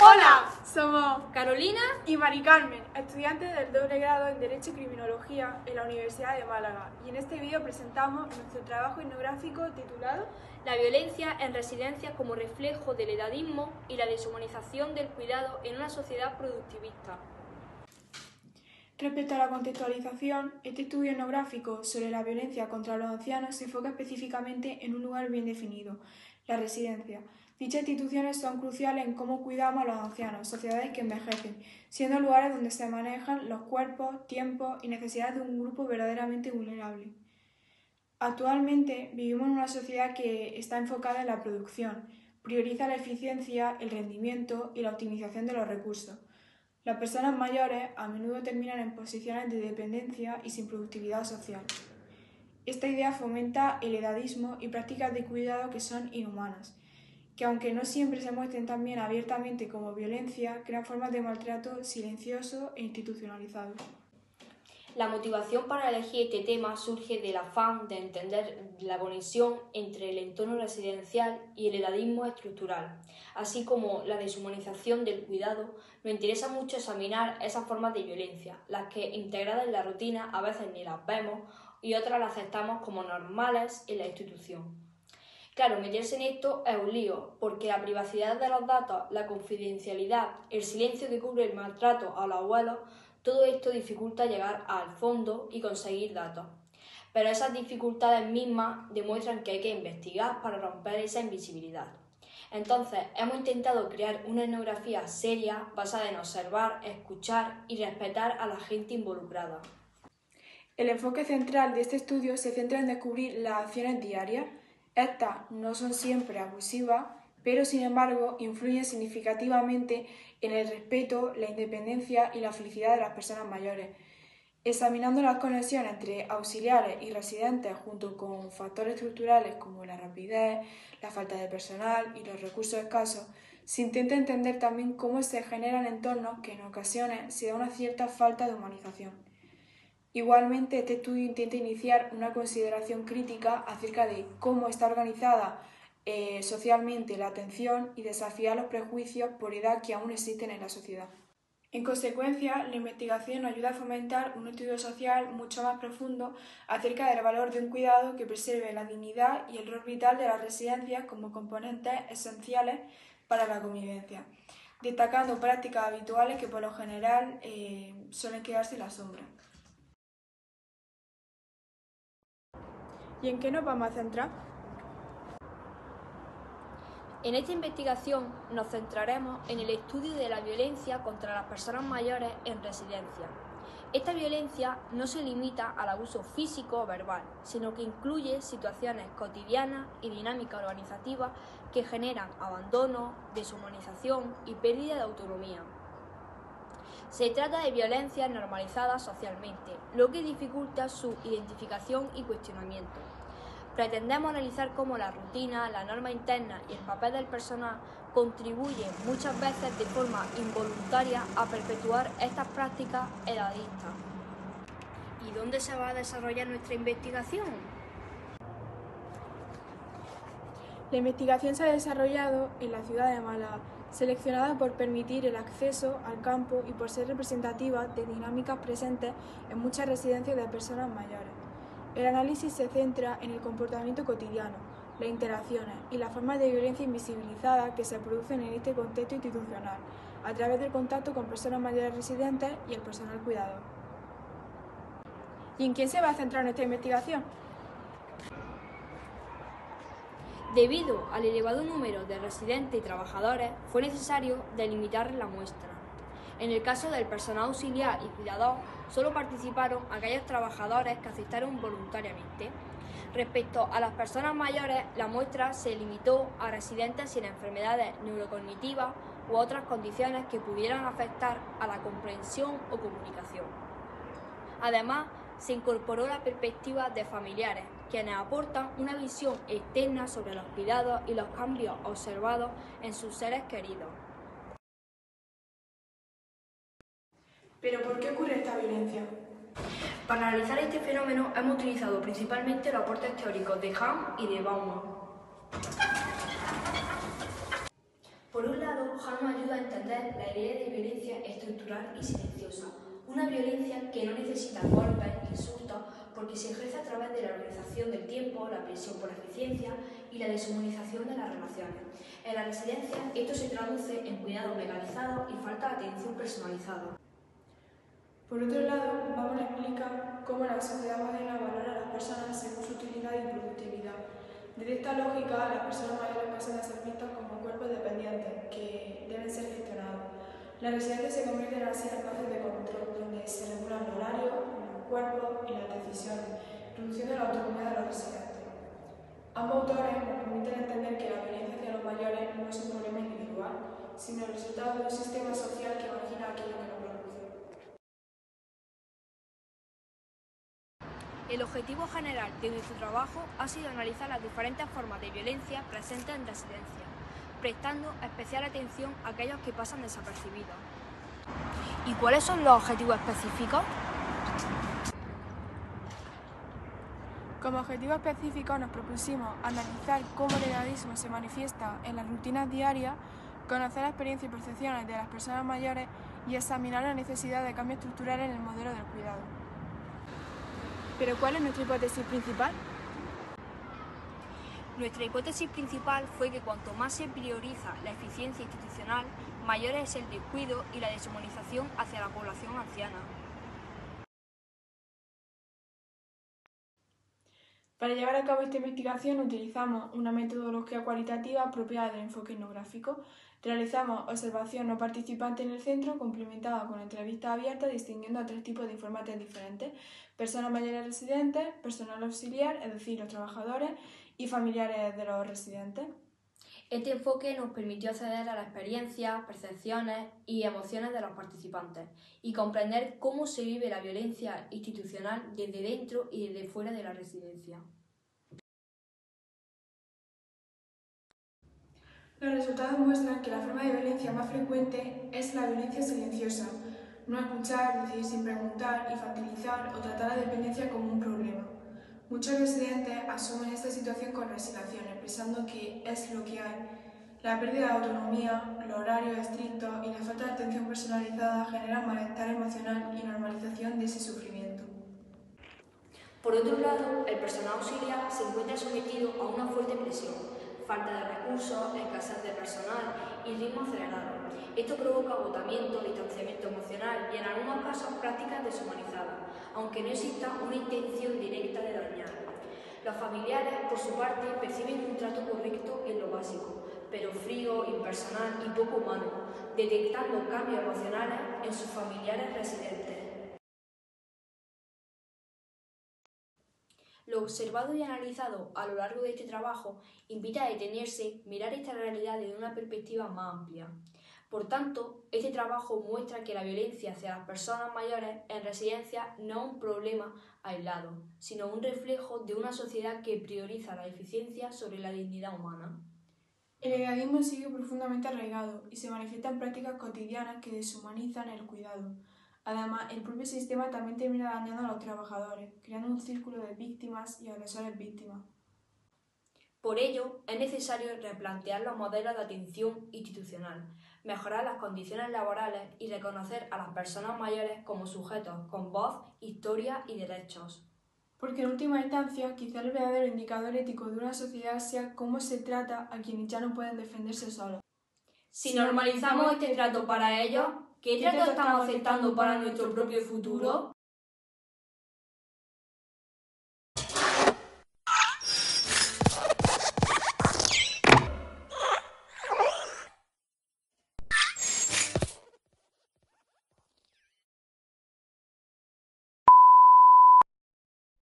Hola, somos Carolina y Mari Carmen, estudiantes del doble grado en Derecho y Criminología en la Universidad de Málaga, y en este vídeo presentamos nuestro trabajo etnográfico titulado La violencia en residencias como reflejo del edadismo y la deshumanización del cuidado en una sociedad productivista. Respecto a la contextualización, este estudio etnográfico sobre la violencia contra los ancianos se enfoca específicamente en un lugar bien definido, la residencia. Dichas instituciones son cruciales en cómo cuidamos a los ancianos, sociedades que envejecen, siendo lugares donde se manejan los cuerpos, tiempos y necesidades de un grupo verdaderamente vulnerable. Actualmente vivimos en una sociedad que está enfocada en la producción, prioriza la eficiencia, el rendimiento y la optimización de los recursos. Las personas mayores a menudo terminan en posiciones de dependencia y sin productividad social. Esta idea fomenta el edadismo y prácticas de cuidado que son inhumanas, que aunque no siempre se muestren también abiertamente como violencia, crean formas de maltrato silencioso e institucionalizado. La motivación para elegir este tema surge del afán de entender la conexión entre el entorno residencial y el edadismo estructural, así como la deshumanización del cuidado. Nos interesa mucho examinar esas formas de violencia, las que integradas en la rutina a veces ni las vemos y otras las aceptamos como normales en la institución. Claro, meterse en esto es un lío, porque la privacidad de los datos, la confidencialidad, el silencio que cubre el maltrato a los abuelos, todo esto dificulta llegar al fondo y conseguir datos. Pero esas dificultades mismas demuestran que hay que investigar para romper esa invisibilidad. Entonces, hemos intentado crear una etnografía seria basada en observar, escuchar y respetar a la gente involucrada. El enfoque central de este estudio se centra en descubrir las acciones diarias. Estas no son siempre abusivas, pero sin embargo influyen significativamente en el respeto, la independencia y la felicidad de las personas mayores. Examinando las conexiones entre auxiliares y residentes junto con factores estructurales como la rapidez, la falta de personal y los recursos escasos, se intenta entender también cómo se generan entornos que en ocasiones se da una cierta falta de humanización. Igualmente, este estudio intenta iniciar una consideración crítica acerca de cómo está organizada socialmente la atención y desafiar los prejuicios por edad que aún existen en la sociedad. En consecuencia, la investigación nos ayuda a fomentar un estudio social mucho más profundo acerca del valor de un cuidado que preserve la dignidad y el rol vital de las residencias como componentes esenciales para la convivencia, destacando prácticas habituales que por lo general suelen quedarse en la sombra. ¿Y en qué nos vamos a centrar? En esta investigación nos centraremos en el estudio de la violencia contra las personas mayores en residencia. Esta violencia no se limita al abuso físico o verbal, sino que incluye situaciones cotidianas y dinámicas organizativas que generan abandono, deshumanización y pérdida de autonomía. Se trata de violencias normalizadas socialmente, lo que dificulta su identificación y cuestionamiento. Pretendemos analizar cómo la rutina, la norma interna y el papel del personal contribuyen muchas veces de forma involuntaria a perpetuar estas prácticas edadistas. ¿Y dónde se va a desarrollar nuestra investigación? La investigación se ha desarrollado en la ciudad de Málaga, seleccionada por permitir el acceso al campo y por ser representativa de dinámicas presentes en muchas residencias de personas mayores. El análisis se centra en el comportamiento cotidiano, las interacciones y las formas de violencia invisibilizadas que se producen en este contexto institucional, a través del contacto con personas mayores residentes y el personal cuidador. ¿Y en quién se va a centrar nuestra investigación? Debido al elevado número de residentes y trabajadores, fue necesario delimitar la muestra. En el caso del personal auxiliar y cuidador, solo participaron aquellos trabajadores que aceptaron voluntariamente. Respecto a las personas mayores, la muestra se limitó a residentes sin enfermedades neurocognitivas u otras condiciones que pudieran afectar a la comprensión o comunicación. Además, se incorporó la perspectiva de familiares, quienes aportan una visión externa sobre los cuidados y los cambios observados en sus seres queridos. ¿Pero por qué ocurre esta violencia? Para analizar este fenómeno hemos utilizado principalmente los aportes teóricos de Hahn y de Bauman. Por un lado, Hannah ayuda a entender la idea de violencia estructural y silenciosa, una violencia que no necesita golpes, insultos, porque se ejerce a través de la organización del tiempo, la presión por eficiencia y la deshumanización de las relaciones. En la residencia, esto se traduce en cuidados mecanizados y falta de atención personalizada. Por otro lado, vamos a explicar cómo la sociedad moderna valora a las personas según su utilidad y productividad. Desde esta lógica, las personas mayores pasan a ser vistas como cuerpos dependientes que deben ser gestionados. Las residencias se convierten así en espacios de control, donde se regulan los horarios, los cuerpos y las decisiones, reduciendo la autonomía de los residentes. Ambos autores nos permiten entender que la violencia hacia los mayores no es un problema individual, sino el resultado de un sistema social que margina aquello que no produce. El objetivo general de nuestro trabajo ha sido analizar las diferentes formas de violencia presentes en residencias, prestando especial atención a aquellos que pasan desapercibidos. ¿Y cuáles son los objetivos específicos? Como objetivo específico nos propusimos analizar cómo el edadismo se manifiesta en las rutinas diarias, conocer la experiencia y percepciones de las personas mayores y examinar la necesidad de cambios estructurales en el modelo del cuidado. ¿Pero cuál es nuestra hipótesis principal? Nuestra hipótesis principal fue que cuanto más se prioriza la eficiencia institucional, mayor es el descuido y la deshumanización hacia la población anciana. Para llevar a cabo esta investigación utilizamos una metodología cualitativa apropiada del enfoque etnográfico. Realizamos observación no participante en el centro, complementada con entrevistas abiertas, distinguiendo a 3 tipos de informantes diferentes: personas mayores residentes, personal auxiliar, es decir, los trabajadores, y familiares de los residentes. Este enfoque nos permitió acceder a las experiencias, percepciones y emociones de los participantes y comprender cómo se vive la violencia institucional desde dentro y desde fuera de la residencia. Los resultados muestran que la forma de violencia más frecuente es la violencia silenciosa: no escuchar, decidir sin preguntar, infantilizar o tratar la dependencia como un problema. Muchos residentes asumen esta situación con resignación, expresando que es lo que hay. La pérdida de autonomía, los horarios estrictos y la falta de atención personalizada generan malestar emocional y normalización de ese sufrimiento. Por otro lado, el personal auxiliar se encuentra sometido a una fuerte presión, falta de recursos, escasez de personal y ritmo acelerado. Esto provoca agotamiento, distanciamiento emocional y en algunos casos prácticas deshumanizadas, aunque no exista una intención directa de dañar. Los familiares, por su parte, perciben un trato correcto en lo básico, pero frío, impersonal y poco humano, detectando cambios emocionales en sus familiares residentes. Lo observado y analizado a lo largo de este trabajo invita a detenerse, mirar esta realidad desde una perspectiva más amplia. Por tanto, este trabajo muestra que la violencia hacia las personas mayores en residencia no es un problema aislado, sino un reflejo de una sociedad que prioriza la eficiencia sobre la dignidad humana. El edadismo sigue profundamente arraigado y se manifiesta en prácticas cotidianas que deshumanizan el cuidado. Además, el propio sistema también termina dañando a los trabajadores, creando un círculo de víctimas y agresores víctimas. Por ello, es necesario replantear los modelos de atención institucional, mejorar las condiciones laborales y reconocer a las personas mayores como sujetos con voz, historia y derechos. Porque en última instancia, quizá el verdadero indicador ético de una sociedad sea cómo se trata a quienes ya no pueden defenderse solos. Si normalizamos este trato para ellos, ¿qué trato estamos aceptando para nuestro propio futuro?